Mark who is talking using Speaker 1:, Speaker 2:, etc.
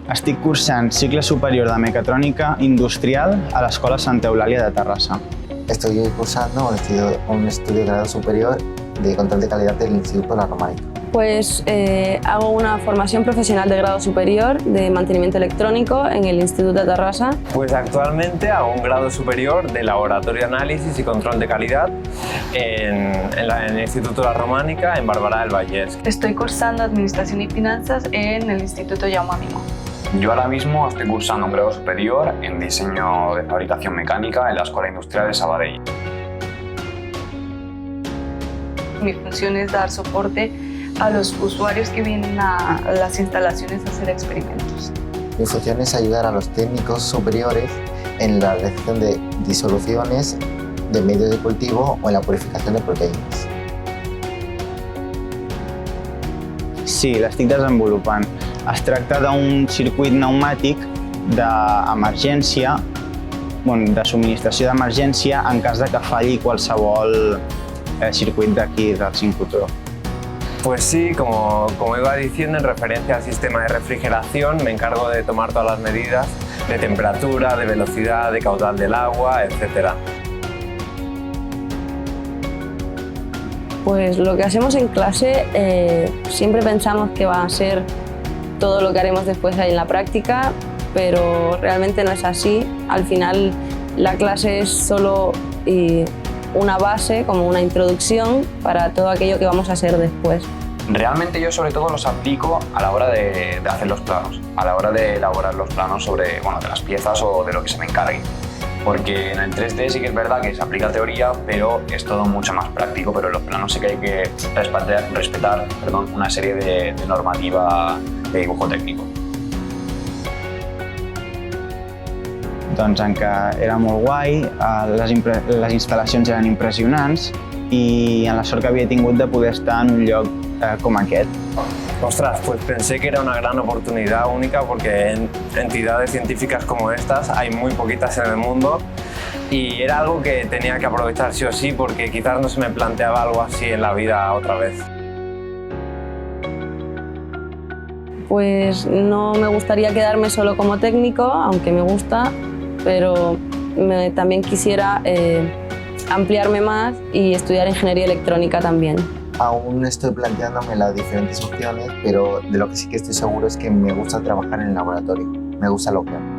Speaker 1: Estic cursant cicle superior de mecatrònica industrial a l'Escola Santa Eulàlia de Terrassa.
Speaker 2: Estoy cursando un estudio de grado superior de control de calidad del Instituto La Románica.
Speaker 3: Pues hago una formación profesional de grado superior de mantenimiento electrónico en el Instituto de Terrassa.
Speaker 4: Pues actualmente hago un grado superior de laboratorio de análisis y control de calidad en el Instituto La Románica en Barberà del Vallès.
Speaker 5: Estoy cursando Administración y Finanzas en el Instituto Jaume Mimó.
Speaker 6: Yo ahora mismo estoy cursando un grado superior en diseño de fabricación mecánica en la Escuela Industrial de Sabadell.
Speaker 5: Mi función es dar soporte a los usuarios que vienen a las instalaciones a hacer experimentos.
Speaker 2: Mi función es ayudar a los técnicos superiores en la realización de disoluciones de medios de cultivo o en la purificación de proteínas.
Speaker 1: Sí, l'estic desenvolupant. Es tracta d'un circuit pneumàtic d'emergència, de subministració d'emergència en cas de que falli qualsevol circuit d'aquí del sincrotró.
Speaker 4: Pues sí, como iba diciendo, en referencia al sistema de refrigeración, me encargo de tomar todas las medidas de temperatura, de velocidad, de caudal del agua, etc.
Speaker 3: Pues lo que hacemos en clase siempre pensamos que va a ser todo lo que haremos después ahí en la práctica, pero realmente no es así. Al final la clase es solo una base, como una introducción para todo aquello que vamos a hacer después.
Speaker 6: Realmente yo sobre todo los aplico a la hora de hacer los planos, a la hora de elaborar los planos sobre de las piezas o de lo que se me encargue. Porque en el 3D sí que es verdad que se aplica teoría, pero es todo mucho más práctico, pero en los planos sí que hay que respetar una serie de normativa de dibujo técnico.
Speaker 1: Doncs en que era molt guai, les instal·lacions eren impressionants i en la sort que havia tingut de poder estar en un lloc com aquest.
Speaker 4: Ostras, pues pensé que era una gran oportunidad única porque entidades científicas como estas hay muy poquitas en el mundo y era algo que tenía que aprovechar sí o sí porque quizás no se me planteaba algo así en la vida otra vez.
Speaker 3: Pues no me gustaría quedarme solo como técnico, aunque me gusta, pero también quisiera ampliarme más y estudiar ingeniería electrónica también.
Speaker 2: Aún estoy planteándome las diferentes opciones, pero de lo que sí que estoy seguro es que me gusta trabajar en el laboratorio, me gusta lo que hago.